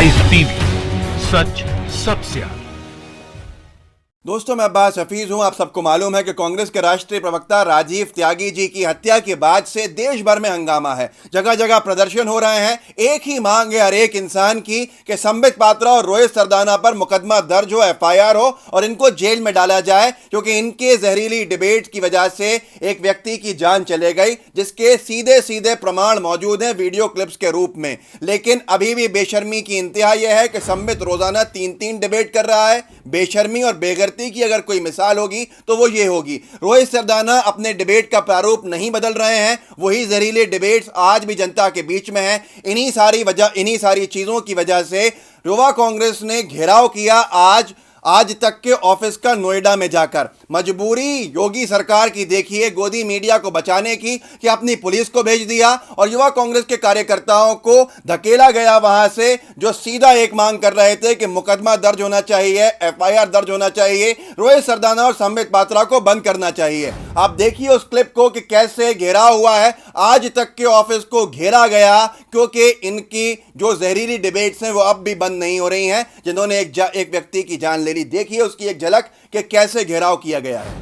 Rice TV, सच सबसे आगे। दोस्तों, मैं अब्बास हफीज हूं। आप सबको मालूम है कि कांग्रेस के राष्ट्रीय प्रवक्ता राजीव त्यागी जी की हत्या के बाद से देश भर में हंगामा है। जगह जगह प्रदर्शन हो रहे हैं। एक ही मांग है हर एक इंसान की कि संबित पात्रा और रोहित सरदाना पर मुकदमा दर्ज हो, एफआईआर हो और इनको जेल में डाला जाए, क्योंकि इनके जहरीली डिबेट की वजह से एक व्यक्ति की जान चले गई, जिसके सीधे सीधे प्रमाण मौजूद हैं वीडियो क्लिप्स के रूप में। लेकिन अभी भी बेशर्मी की इंतहा यह है कि संबित रोजाना 3-3 डिबेट कर रहा है। बेशर्मी और बेगैरती की अगर कोई मिसाल होगी तो वो ये होगी। रोहित सरदाना अपने डिबेट का प्रारूप नहीं बदल रहे हैं। वही जहरीले डिबेट्स आज भी जनता के बीच में हैं। इन्हीं सारी चीजों की वजह से युवा कांग्रेस ने घेराव किया आज तक के ऑफिस का नोएडा में जाकर। मजबूरी योगी सरकार की देखिए, गोदी मीडिया को बचाने की, कि अपनी पुलिस को भेज दिया और युवा कांग्रेस के कार्यकर्ताओं को धकेला गया वहां से, जो सीधा एक मांग कर रहे थे कि मुकदमा दर्ज होना चाहिए, एफआईआर दर्ज होना चाहिए, रोहित सरदाना और संबित पात्रा को बंद करना चाहिए। आप देखिए उस क्लिप को कि कैसे घेराव हुआ है। आज तक के ऑफिस को घेरा गया क्योंकि इनकी जो जहरीली डिबेट्स हैं वो अब भी बंद नहीं हो रही हैं, जिन्होंने एक व्यक्ति की जान ले ली। देखिए उसकी एक झलक कि कैसे घेराव किया गया है।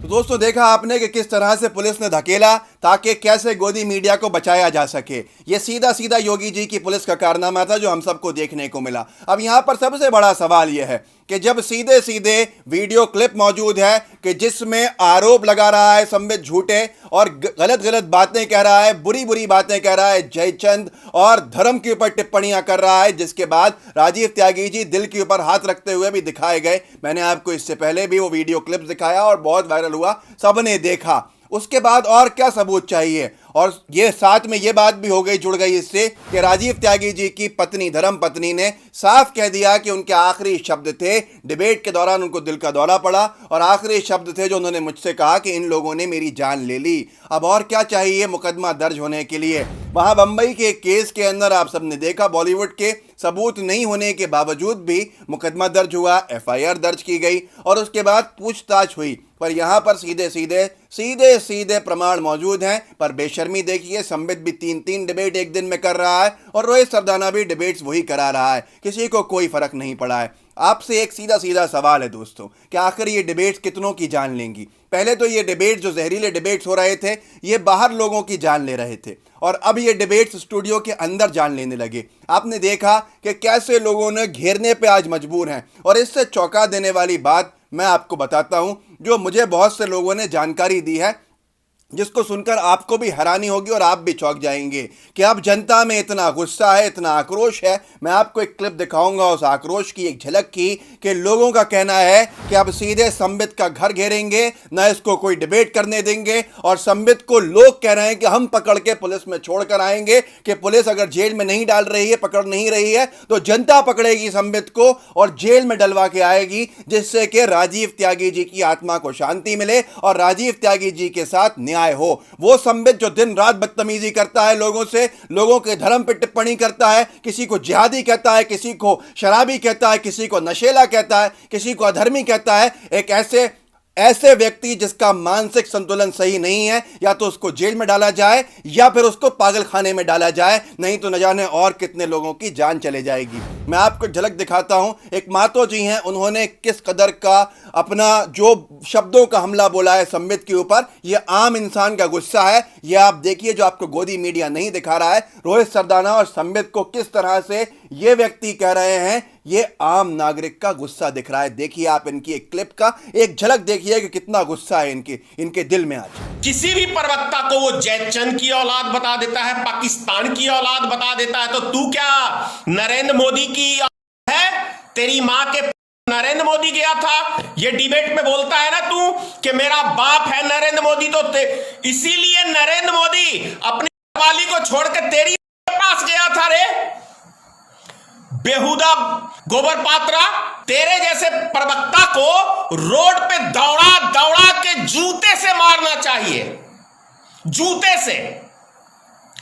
तो दोस्तों, देखा आपने कि किस तरह से पुलिस ने धकेला ताकि कैसे गोदी मीडिया को बचाया जा सके। ये सीधा सीधा योगी जी की पुलिस का कारनामा था जो हम सबको देखने को मिला। अब यहां पर सबसे बड़ा सवाल यह है कि जब सीधे सीधे वीडियो क्लिप मौजूद है कि जिसमें आरोप लगा रहा है संबित झूठे और गलत बातें कह रहा है, बुरी बुरी बातें कह रहा है, जयचंद और धर्म के ऊपर टिप्पणियां कर रहा है, जिसके बाद राजीव त्यागी जी दिल के ऊपर हाथ रखते हुए भी दिखाए गए। मैंने आपको इससे पहले भी वो वीडियो क्लिप दिखाया और बहुत वायरल हुआ, सबने देखा। उसके बाद और क्या सबूत चाहिए? और ये साथ में ये बात भी हो गई, जुड़ गई इससे, कि राजीव त्यागी जी की पत्नी, धर्म पत्नी ने साफ कह दिया कि उनके आखिरी शब्द थे, डिबेट के दौरान उनको दिल का दौरा पड़ा और आखिरी शब्द थे जो उन्होंने मुझसे कहा कि इन लोगों ने मेरी जान ले ली। अब और क्या चाहिए मुकदमा दर्ज होने के लिए? वहां बंबई के केस के अंदर आप सबने देखा, बॉलीवुड के सबूत नहीं होने के बावजूद भी मुकदमा दर्ज हुआ, एफआईआर दर्ज की गई और उसके बाद पूछताछ हुई। पर यहां पर सीधे सीधे प्रमाण मौजूद हैं। पर बेशर्मी देखिए, संबित भी 3-3 डिबेट एक दिन में कर रहा है और रोहित सरदाना भी डिबेट्स वही करा रहा है। किसी को कोई फर्क नहीं पड़ा है। आपसे एक सीधा सीधा सवाल है दोस्तों कि आखिर ये डिबेट्स कितनों की जान लेंगी? पहले तो ये डिबेट, जो जहरीले डिबेट्स हो रहे थे, ये बाहर लोगों की जान ले रहे थे और अब ये डिबेट्स स्टूडियो के अंदर जान लेने लगे। आपने देखा कि कैसे लोगों ने घेरने पे आज मजबूर हैं। और इससे चौंका देने वाली बात मैं आपको बताता हूं, जो मुझे बहुत से लोगों ने जानकारी दी है, जिसको सुनकर आपको भी हैरानी होगी और आप भी चौंक जाएंगे कि अब जनता में इतना गुस्सा है, इतना आक्रोश है। मैं आपको एक क्लिप दिखाऊंगा उस आक्रोश की, एक झलक की, कि लोगों का कहना है कि अब सीधे संबित का घर घेरेंगे, न इसको कोई डिबेट करने देंगे। और संबित को लोग कह रहे हैं कि हम पकड़ के पुलिस में छोड़कर आएंगे, कि पुलिस अगर जेल में नहीं डाल रही है, पकड़ नहीं रही है, तो जनता पकड़ेगी संबित को और जेल में डलवा के आएगी, जिससे कि राजीव त्यागी जी की आत्मा को शांति मिले और राजीव त्यागी जी के साथ न्याय हो। वो संबित जो दिन रात बदतमीजी करता है लोगों से, लोगों के धर्म पे टिप्पणी करता है, किसी को जिहादी कहता है, किसी को शराबी कहता है, किसी को नशेला कहता है, किसी को अधर्मी कहता है, एक ऐसे व्यक्ति जिसका मानसिक संतुलन सही नहीं है, या तो उसको जेल में डाला जाए या फिर उसको पागल खाने में डाला जाए, नहीं तो न जाने और कितने लोगों की जान चले जाएगी। मैं आपको झलक दिखाता हूं। एक मातो जी हैं, उन्होंने किस कदर का अपना जो शब्दों का हमला बोला है संबित के ऊपर, यह आम इंसान का गुस्सा है। यह आप देखिए, जो आपको गोदी मीडिया नहीं दिखा रहा है, रोहित सरदाना और संबित को किस तरह से ये व्यक्ति कह रहे हैं ये आम नागरिक का गुस्सा दिख रहा है। देखिए आप इनकी एक क्लिप का एक झलक देखिए कि कितना गुस्सा है इनके दिल में आज। किसी भी प्रवक्ता को वो जयचंद की औलाद बता देता है, पाकिस्तान की औलाद बता देता है, तो तू क्या नरेंद्र मोदी की है? तेरी मां के नरेंद्र मोदी गया था, ये डिबेट में बोलता है ना तू कि मेरा बाप है नरेंद्र मोदी, तो इसीलिए नरेंद्र मोदी अपनी वाली को छोड़कर तेरी पास गया था रे बेहुदा गोबर पात्रा। तेरे जैसे प्रवक्ता को रोड पे दौड़ा दौड़ा के जूते से मारना चाहिए, जूते से,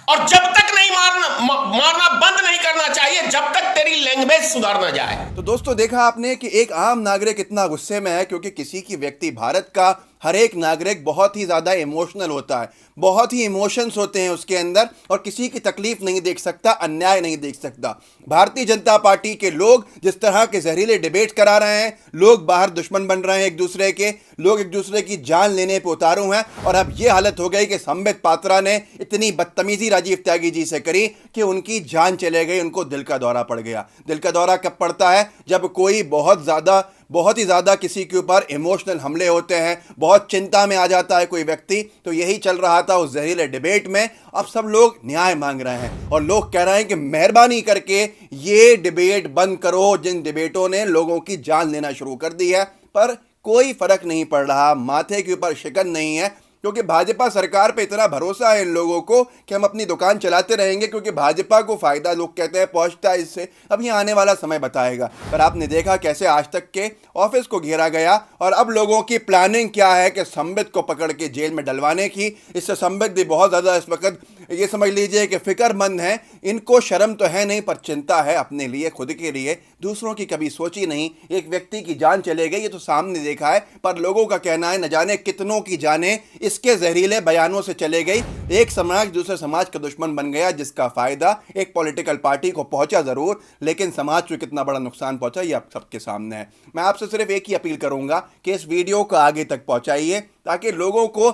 और जब तक नहीं मारना बंद नहीं करना चाहिए जब तक तेरी लैंग्वेज सुधार ना जाए। तो दोस्तों देखा आपने कि एक आम नागरिक इतना गुस्से में है क्योंकि किसी की व्यक्ति, भारत का हर एक नागरिक बहुत ही ज़्यादा इमोशनल होता है, बहुत ही इमोशंस होते हैं उसके अंदर, और किसी की तकलीफ नहीं देख सकता, अन्याय नहीं देख सकता। भारतीय जनता पार्टी के लोग जिस तरह के जहरीले डिबेट करा रहे हैं, लोग बाहर दुश्मन बन रहे हैं एक दूसरे के, लोग एक दूसरे की जान लेने पे उतारू हैं, और अब ये हालत हो गई कि संबित पात्रा ने इतनी बदतमीजी राजीव त्यागी जी से करी कि उनकी जान चले गई, उनको दिल का दौरा पड़ गया। दिल का दौरा कब पड़ता है? जब कोई बहुत ही ज़्यादा किसी के ऊपर इमोशनल हमले होते हैं, बहुत चिंता में आ जाता है कोई व्यक्ति। तो यही चल रहा था उस जहरीले डिबेट में। अब सब लोग न्याय मांग रहे हैं और लोग कह रहे हैं कि मेहरबानी करके ये डिबेट बंद करो, जिन डिबेटों ने लोगों की जान लेना शुरू कर दी है। पर कोई फर्क नहीं पड़ रहा, माथे के ऊपर शिकन नहीं है, क्योंकि भाजपा सरकार पे इतना भरोसा है इन लोगों को कि हम अपनी दुकान चलाते रहेंगे, क्योंकि भाजपा को फायदा लोग कहते हैं पहुंचता है इससे। अब ये आने वाला समय बताएगा। पर आपने देखा कैसे आज तक के ऑफिस को घेरा गया, और अब लोगों की प्लानिंग क्या है कि संबित को पकड़ के जेल में डलवाने की। इससे संबित भी बहुत ज़्यादा इस वक्त ये समझ लीजिए कि फिक्रमंद है। इनको शर्म तो है नहीं, पर चिंता है अपने लिए, खुद के लिए, दूसरों की कभी सोची नहीं। एक व्यक्ति की जान चले गई, ये तो सामने देखा है, पर लोगों का कहना है न जाने कितनों की जाने इसके जहरीले बयानों से चले गई। एक समाज दूसरे समाज का दुश्मन बन गया, जिसका फायदा एक पॉलिटिकल पार्टी को पहुंचा जरूर, लेकिन समाज को कितना बड़ा नुकसान पहुंचा ये आप सबके सामने है। मैं आपसे सिर्फ एक ही अपील करूंगा कि इस वीडियो को आगे तक पहुंचाइए, ताकि लोगों को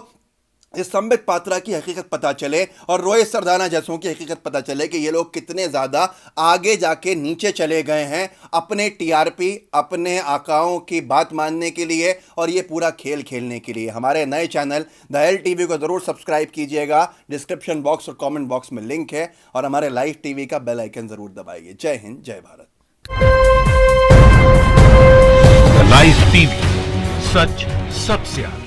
इस संबित पात्रा की हकीकत पता चले और रोहित सरदाना जैसों की हकीकत पता चले कि ये लोग कितने ज़्यादा आगे जाके नीचे चले गए हैं अपने टीआरपी, अपने आकाओं की बात मानने के लिए, और ये पूरा खेल खेलने के लिए। हमारे नए चैनल द एल टीवी को ज़रूर सब्सक्राइब कीजिएगा। डिस्क्रिप्शन बॉक्स और कमेंट बॉक्स में लिंक है, और हमारे लाइव टीवी का बेल आइकन ज़रूर दबाइए। जय हिंद, जय भारत। लाइव टीवी, सच सबसे आगे।